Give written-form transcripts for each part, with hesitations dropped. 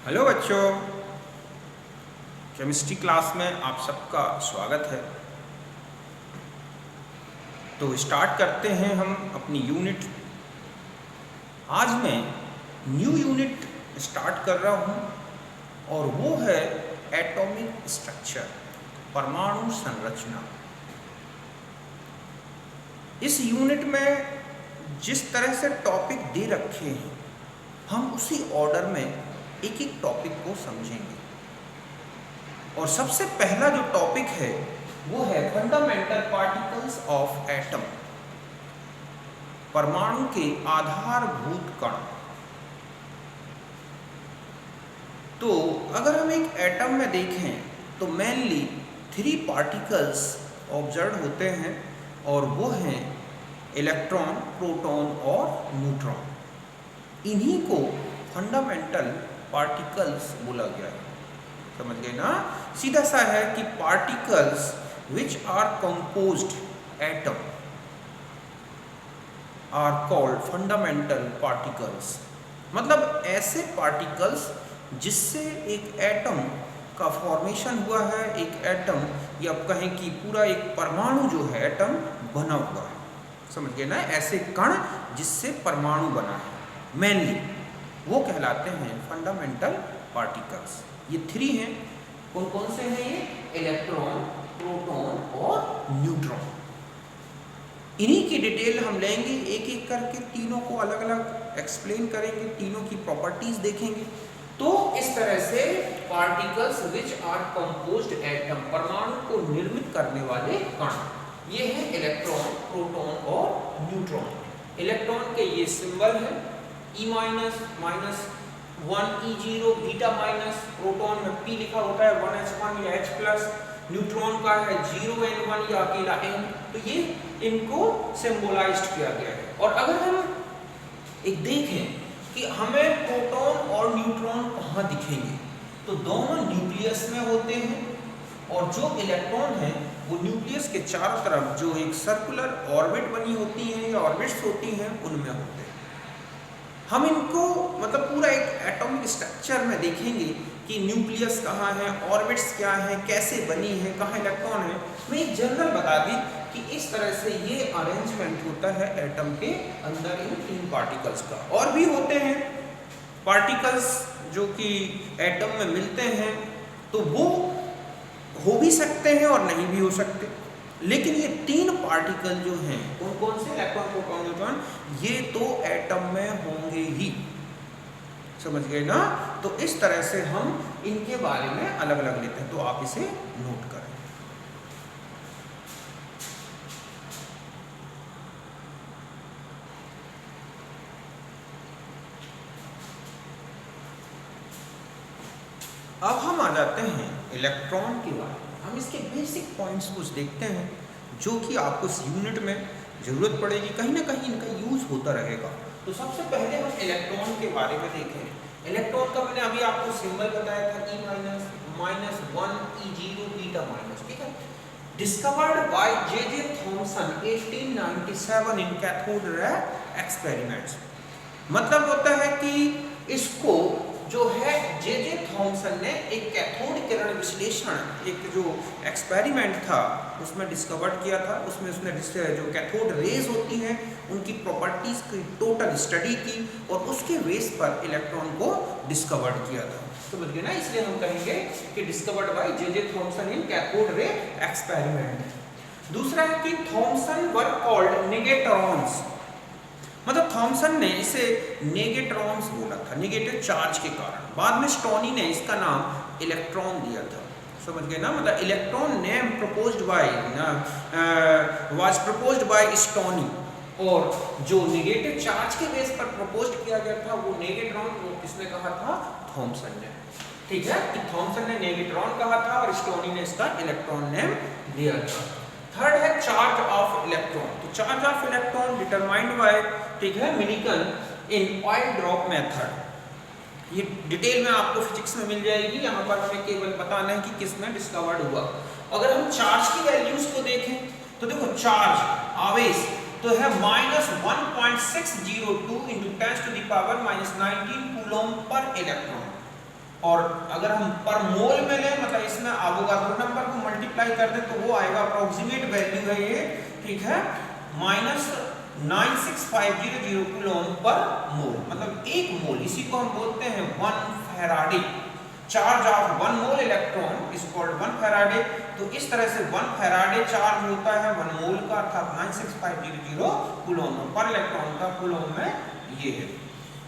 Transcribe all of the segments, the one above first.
Hello बच्चों, chemistry class में आप सबका स्वागत है। तो स्टार्ट करते हैं हम अपनी यूनिट। आज मैं न्यू यूनिट स्टार्ट कर रहा हूं और वो है एटॉमिक स्ट्रक्चर, परमाणु संरचना। इस यूनिट में जिस तरह से टॉपिक दे रखे हैं हम उसी ऑर्डर में एक एक टॉपिक को समझेंगे। और सबसे पहला जो टॉपिक है वो है फंडामेंटल पार्टिकल्स ऑफ एटम, परमाणु के आधारभूत कण। तो अगर हम एक एटम में देखें तो मेनली 3 पार्टिकल्स ऑब्जर्व होते हैं और वो हैं इलेक्ट्रॉन, प्रोटॉन और न्यूट्रॉन। इन्हीं को फंडामेंटल पार्टिकल्स बोला गया है। समझ गए ना? सीधा सा है कि particles which are composed atom are called fundamental particles. मतलब ऐसे पार्टिकल्स जिससे एक एटम का फॉर्मेशन हुआ है, एक एटम या कहें कि पूरा एक परमाणु जो है एटम बना हुआ है। समझ गए ना? ऐसे कण जिससे परमाणु बना है मेनली वो कहलाते हैं फंडामेंटल पार्टिकल्स। ये 3 हैं। कौन कौन से हैं ये? इलेक्ट्रॉन, प्रोटॉन और न्यूट्रॉन। इन्हीं की डिटेल हम लेंगे एक एक करके, तीनों को अलग अलग एक्सप्लेन करेंगे, तीनों की प्रॉपर्टीज देखेंगे। तो इस तरह से particles which are composed atom, परमाणु को निर्मित करने वाले कण, ये हैं इलेक्ट्रॉन, प्रोटॉन और न्यूट्रॉन। इलेक्ट्रॉन के ये सिंबल है E-, -1 E0, beta minus. Proton में P लिखा होता है 1H1 या H+। न्यूट्रॉन का है 0N1 या अकेला N। तो ये इनको सिंबलाइज्ड किया गया है। और अगर हम एक देखें कि हमें प्रोटॉन और न्यूट्रॉन कहाँ दिखेंगे, तो दोनों न्यूक्लियस में होते हैं और जो इलेक्ट्रॉन है वो न्यूक्लियस के चारों तरफ जो एक सर्कुलर ऑर्बिट बनी होती है या ऑर्बिट्स होती हैं उनमें होते हैं। हम इनको मतलब पूरा एक एटॉमिक स्ट्रक्चर में देखेंगे कि न्यूक्लियस कहाँ है, ऑर्बिट्स क्या है, कैसे बनी है, कहाँ इलेक्ट्रॉन है। मैं एक जनरल बता दी कि इस तरह से ये अरेंजमेंट होता है एटम के अंदर इन 3 पार्टिकल्स का। और भी होते हैं पार्टिकल्स जो कि एटम में मिलते हैं, तो वो हो भी सकते हैं और नहीं भी हो सकते। लेकिन ये 3 पार्टिकल जो हैं कौन कौन से? इलेक्ट्रॉन, प्रोटॉन, न्यूट्रॉन, ये तो एटम में होंगे ही। समझ गए ना? तो इस तरह से हम इनके बारे में अलग अलग लेते हैं, तो आप इसे नोट करें। अब हम आ जाते हैं इलेक्ट्रॉन के बारे में। हम इसके बेसिक पॉइंट्स कुछ देखते हैं जो कि आपको इस यूनिट में ज़रूरत पड़ेगी, कहीं ना कहीं इनका यूज़ होता रहेगा। तो सबसे पहले हम इलेक्ट्रॉन के बारे में देखें। इलेक्ट्रॉन का मैंने अभी आपको सिंबल बताया था E-1 E0 बीटा माइनस। ठीक है? Discovered by J.J. Thomson 1897 in cathode ray experiments. मतलब होता है कि इसको जो है J.J. थॉमसन ने एक कैथोड किरण विश्लेषण, एक जो एक्सपेरिमेंट था उसमें डिस्कवर किया था। उसमें उसने जो कैथोड रेज होती हैं उनकी प्रॉपर्टीज की टोटल स्टडी की और उसके बेस पर इलेक्ट्रॉन को डिस्कवर किया था। समझ गए ना? इसलिए हम कहेंगे कि discovered by J.J. Thomson in cathode ray experiment. दूसरा है कि थॉमसन वर कॉल्ड नेगेट्रॉन्स। मतलब थॉमसन ने इसे नेगेट्रॉन्स बोला था, नेगेटिव चार्ज के कारण। बाद में स्टोनी ने इसका नाम इलेक्ट्रॉन दिया था। समझ गए ना? मतलब electron name proposed by was proposed by stony, और जो नेगेटिव चार्ज के बेस पर प्रपोज्ड किया गया था वो नेगेट्रॉन, वो किसने कहा था? थॉमसन ने। ठीक है? कि थॉमसन ने नेगेट्रॉन कहा था और स्टोनी ने इसका इलेक्ट्रॉन नेम दिया था। थर्ड है चार्ज ऑफ इलेक्ट्रॉन। तो charge of electron determined bye, ठीक है, Millikan in oil drop method. ये डिटेल में आपको फिजिक्स में मिल जाएगी, यहाँ पर हमें केवल बताना है कि किसमें डिस्कवर्ड हुआ। अगर हम चार्ज की वैल्यूज को देखें तो देखो चार्ज, आवेश तो है -1.602 × 10⁻⁻19 कूलम पर इलेक्ट्रॉन। और अगर हम पर मोल में लें, मतलब इसमें एवोगाड्रो नंबर को मल्टीप्लाई कर दें तो वो आएगा, अप्रोक्सीमेट वैल्यू है ये, ठीक है, -96500 कूलम पर मोल, मतलब एक मोल, इसी को हम बोलते हैं 1 Faraday. Charge of 1 mole electron is called 1 Faraday. तो इस तरह से 1 फैराडे चार्ज होता है 1 मोल का, अर्थात 96500 कूलम पर इलेक्ट्रॉन का कूलम में ये है।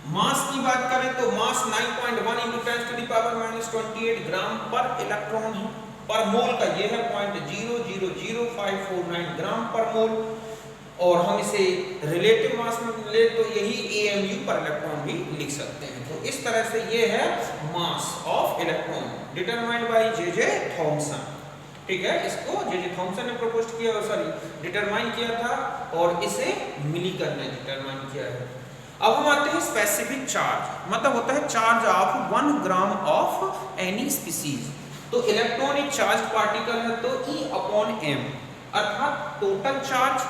मास की बात करें तो मास 9.1 × 10⁻28 ग्राम पर इलेक्ट्रॉन है। पर मोल का ये है 0.000549 ग्राम पर मोल, और हम इसे रिलेटिव मास में ले तो यही AMU पर इलेक्ट्रॉन भी लिख सकते हैं। तो इस तरह से ये है mass of electron determined by J.J. Thomson, ठीक है। इसको J.J. थॉमसन ने प्रपोज किया, डिटरमाइन किया था, और इसे मिलीकर ने डिटरमाइन किया है। अब हम आते हैं स्पेसिफिक चार्ज, मतलब होता है charge of 1 gram of any species. तो इलेक्ट्रॉन एक चार्ज पार्टिकल है, तो E/m अर्थात टोटल चार्ज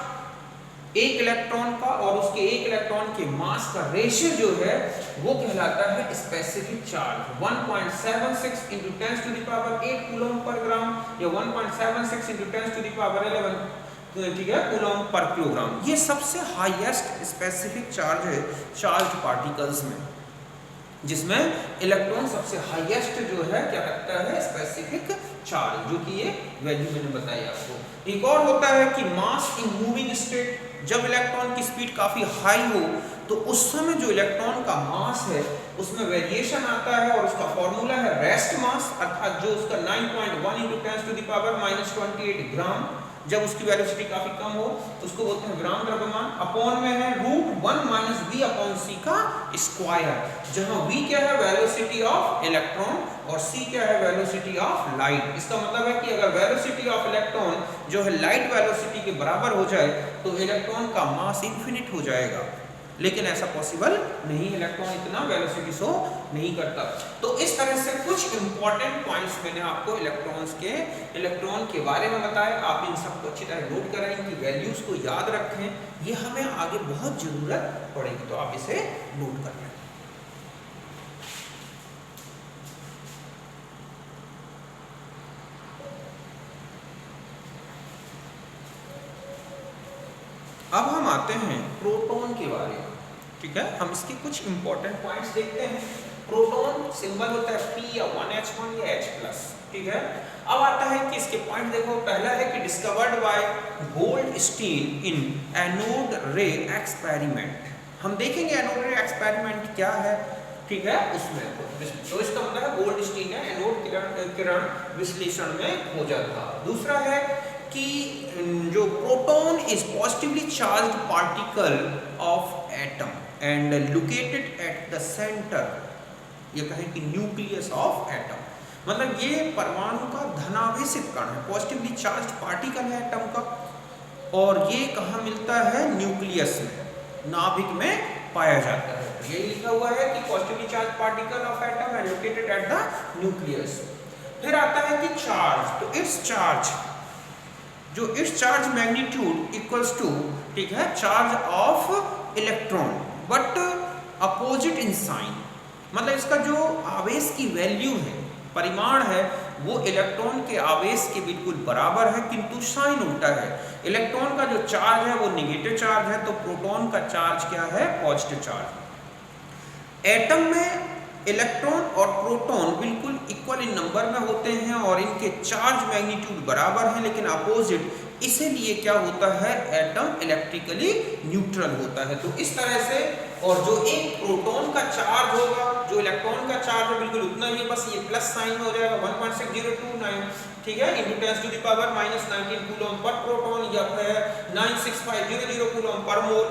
एक इलेक्ट्रॉन का और उसके एक इलेक्ट्रॉन के मास का रेशियो जो है वो कहलाता है स्पेसिफिक चार्ज। 1.76 × 10⁸ कूलम पर ग्राम, या 1.76 × 10⁻11, ठीक है, कूलम पर किलोग्राम। ये सबसे हाईएस्ट स्पेसिफिक चार्ज है चार्ज पार्टिकल्स में, जिसमें इलेक्ट्रॉन सबसे हाईएस्ट जो है क्या रखता है, स्पेसिफिक चार्ज, जो कि ये वैल्यू मैंने बताई आपको। एक और होता है कि मास इन मूविंग स्टेट, जब इलेक्ट्रॉन की स्पीड काफी हाई हो तो उस समय जो इलेक्ट्रॉन का मास है उसमें वेरिएशन आता है, और उसका फॉर्मूला है रेस्ट मास, अर्थात जो उसका 9.1 × 10⁻28 ग्राम, जब उसकी वेलोसिटी काफी कम हो तो उसको बोलते हैं ग्राम द्रव्यमान। अपॉन में है √1 - v/c का स्क्वायर, जहां v क्या है, वेलोसिटी ऑफ इलेक्ट्रॉन, और c क्या है, वेलोसिटी ऑफ लाइट। इसका मतलब है कि अगर वेलोसिटी ऑफ इलेक्ट्रॉन जो है लाइट वेलोसिटी के बराबर हो जाए तो इलेक्ट्रॉन का मास इन्फिनिट हो जाएगा, लेकिन ऐसा पॉसिबल नहीं, इलेक्ट्रॉन इतना वेलोसिटी शो नहीं करता। तो इस तरह से कुछ इंपॉर्टेंट पॉइंट्स मैंने आपको इलेक्ट्रॉन के बारे में बताया। आप इन सबको अच्छी तरह नोट करें, इनकी वैल्यूज को याद रखें, ये हमें आगे बहुत जरूरत पड़ेगी, तो आप इसे नोट कर लें। अब हम आते हैं प्रोटॉन के बारे में, ठीक है। हम इसके कुछ इंपॉर्टेंट पॉइंट्स देखते हैं। प्रोटॉन सिंबल होता है P या 1H1 या H+, ठीक है। अब आता है कि इसके पॉइंट देखो, पहला है कि डिस्कवर्ड बाय गोल्डस्टीन इन एनोड रे एक्सपेरिमेंट। हम देखेंगे एनोड रे एक्सपेरिमेंट क्या है, ठीक है, उसमें तो इसका मतलब है गोल्डस्टीन ने एनोड किरण विश्लेषण में खोजा था। दूसरा है कि जो proton is positively charged particle of atom and located at the centre, ये कहें कि न्यूक्लियस ऑफ एटम, मतलब ये परमाणु का धनावेशित कण है, पॉजिटिवली चार्ज्ड पार्टिकल है एटम का, और ये कहाँ मिलता है, न्यूक्लियस में, नाभिक में पाया जाता है। ये लिखा हुआ है कि positively charged particle of atom and located at the nucleus. फिर आता है कि चार्ज, तो इट्स चार्ज, जो its charge magnitude equals to, ठीक है, charge of electron but opposite in sign, मतलब इसका जो आवेश की वैल्यू है, परिमाण है, वो इलेक्ट्रॉन के आवेश के बिल्कुल बराबर है, किंतु साइन उल्टा है। इलेक्ट्रॉन का जो चार्ज है वो नेगेटिव चार्ज है, तो प्रोटॉन का चार्ज क्या है, पॉजिटिव चार्ज। एटम में इलेक्ट्रॉन और प्रोटॉन बिल्कुल इक्वल इन नंबर में होते हैं और इनके चार्ज मैग्नीट्यूड बराबर हैं, लेकिन अपोजिट, इसीलिए क्या होता है, एटम इलेक्ट्रिकली न्यूट्रल होता है। तो इस तरह से, और जो एक प्रोटॉन का चार्ज होगा, जो इलेक्ट्रॉन का चार्ज है बिल्कुल उतना ही, बस ये प्लस साइन में हो जाएगा, 1.6029, ठीक है, × 10⁻−19 कूलम पर प्रोटॉन, या फिर 96500 कूलम पर मोल।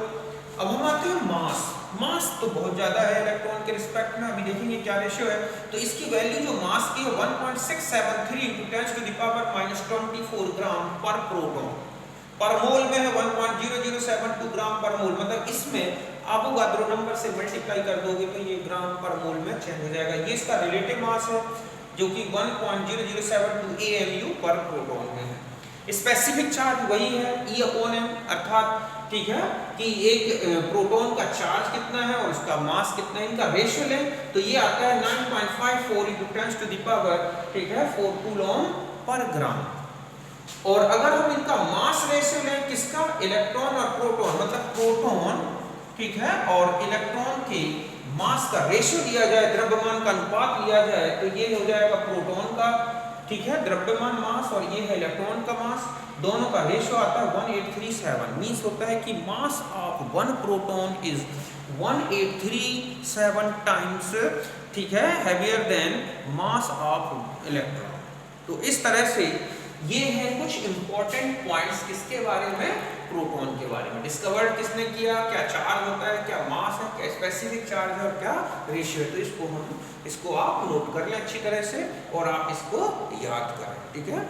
अब हम आते हैं मास। मास तो बहुत ज्यादा है इलेक्ट्रॉन के रिस्पेक्ट में, अभी देखेंगे क्या रेशियो है। तो इसकी वैल्यू जो मास की है 1.673 × 10⁻24 ग्राम पर प्रोटॉन, पर मोल में है 1.0072 ग्राम पर मोल, मतलब इसमें एवोगाड्रो नंबर से मल्टीप्लाई कर दोगे तो ये ग्राम पर मोल में चेंज हो जाएगा। ये इसका रिलेटिव मास है जो कि 1.0072 AMU पर प्रोटॉन में है। स्पेसिफिक चार्ज वही है E/m, अर्थात, ठीक है, कि एक प्रोटॉन का चार्ज कितना है और उसका मास कितना है, इनका रेशियो लें तो ये आता है 9.54 × 10⁻⁴, ठीक है, 4 कूलम पर ग्राम। और अगर हम इनका मास रेशियो लें किसका, इलेक्ट्रॉन और प्रोटॉन, मतलब प्रोटॉन, ठीक है, और इलेक्ट्रॉन के मास का रेशियो लिया जाए, द्रव्यमान का अनुपात लिया जाए, तो ये हो जाएगा प्रोटॉन का, ठीक है, द्रव्यमान मास, और ये है इलेक्ट्रॉन का मास, दोनों का रेशियो आता है 1837। मींस होता है कि mass of one proton is 1837 times, ठीक है, heavier then mass of electron. तो इस तरह से ये है कुछ इंपॉर्टेंट पॉइंट्स किसके बारे में, प्रोटॉन के बारे में। डिस्कवर्ड किसने किया, क्या चार्ज होता है, क्या मास है, क्या स्पेसिफिक चार्ज है और क्या रेशियो है। तो इसको आप नोट कर लें अच्छी तरह से और आप इसको याद करें, ठीक है।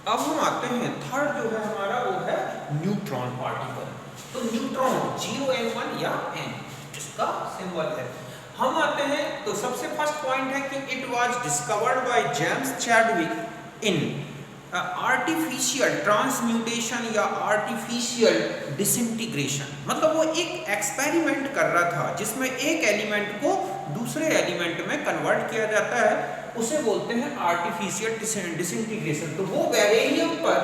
अब हम आते हैं थर्ड जो है हमारा, वो है न्यूट्रॉन पार्टिकल। तो न्यूट्रॉन 0n1 या n इसका सिंबल है। हम आते हैं तो सबसे फर्स्ट पॉइंट है कि it was discovered by James Chadwick in artificial transmutation या आर्टिफिशियल डिसइंटीग्रेशन। मतलब वो एक एक्सपेरिमेंट कर रहा था जिसमें एक एलिमेंट को दूसरे एलिमेंट में कन्वर्ट किया जाता है, उसे बोलते हैं आर्टिफिशियल डिसइंटीग्रेशन। तो वो बेरिलियम पर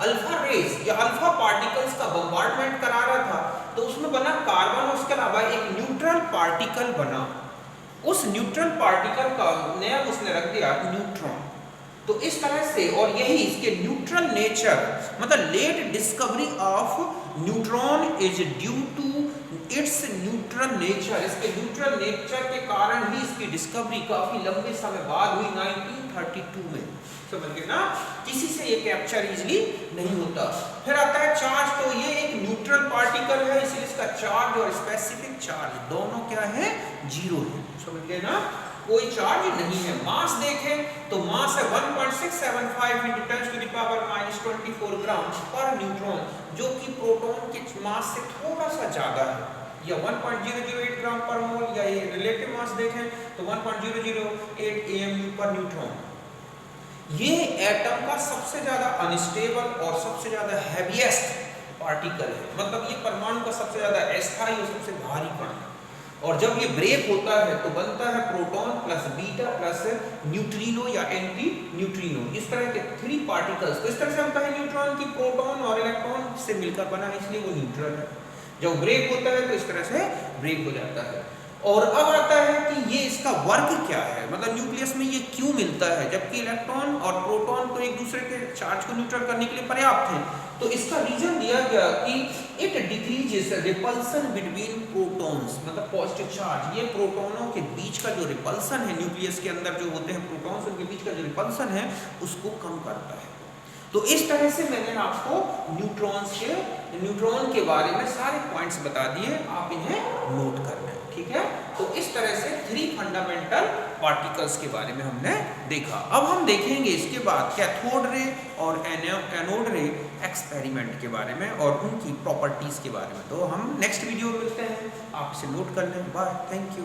अल्फा रेज या अल्फा पार्टिकल्स का बम्बार्डमेंट करा रहा था, तो उसमें बना कार्बन, उसके अलावा एक न्यूट्रल पार्टिकल बना। उस न्यूट्रल पार्टिकल का नाम उसने रख दिया न्यूट्रॉन। तो इस तरह से, और यही इसके न्यूट्रल नेचर, मतलब late discovery of neutron is due to its neutral nature. इसके न्यूट्रल नेचर के कारण ही इसकी डिस्कवरी काफी लंबे समय बाद हुई, 1932 में। समझ गए ना, किसी से ये कैप्चर इजीली नहीं होता। फिर आता है चार्ज। तो ये एक न्यूट्रल पार्टिकल है, इसलिए इसका चार्ज और स्पेसिफिक चार्ज दोनों क्या है, 0 है। समझ गए ना, कोई चार्ज नहीं है। मास देखें तो मास है 1.675 × 10⁻⁻24 ग्राम पर न्यूट्रॉन, जो कि प्रोटॉन के मास से थोड़ा सा ज्यादा है, या 1.008 ग्राम पर मोल, या ये रिलेटिव मास देखें तो 1.008 AMU पर न्यूट्रॉन। ये एटम का सबसे ज्यादा अनस्टेबल और सबसे ज्यादा हैवीएस्ट पार्टिकल है। मतलब ये परमाणु का सबसे ज्यादा अस्थायी और सबसे भारी कण है। और जब ये ब्रेक होता है तो बनता है proton plus beta plus neutrino या एंटी न्यूट्रिनो, इस तरह के 3 पार्टिकल्स। तो इस तरह से हम कहें न्यूट्रॉन की प्रोटॉन और इलेक्ट्रॉन से मिलकर बना है, इसलिए वो न्यूट्रल है। जब ब्रेक होता है तो इस तरह से ब्रेक हो जाता है। और अब आता है कि ये इसका वर्क क्या है, मतलब न्यूक्लियस में ये क्यों मिलता है, जबकि इलेक्ट्रॉन और प्रोटॉन तो एक दूसरे के चार्ज को न्यूट्रल करने के लिए पर्याप्त हैं। तो इसका रीजन दिया गया कि it decreases repulsion between protons, मतलब पॉजिटिव चार्ज, ये प्रोटॉनों के बीच का जो रिपल्सन है, न्यूक्लियस के अंदर जो होते हैं प्रोटॉन्स, उनके बीच का जो रिपल्सन है उसको कम करता है। तो इस तरह से मैंने आपको न्यूट्रॉन के बारे में सारे पॉइंट्स बता दिए, आप इन्हें नोट कर लें, ठीक है। तो इस तरह से 3 फंडामेंटल पार्टिकल्स के बारे में हमने देखा। अब हम देखेंगे इसके बाद कैथोड रे और एनोड रे एक्सपेरिमेंट के बारे में और उनकी प्रॉपर्टीज के बारे में। तो हम नेक्स्ट वीडियो में मिलते हैं, आप इसे नोट कर लें। Bye, thank you.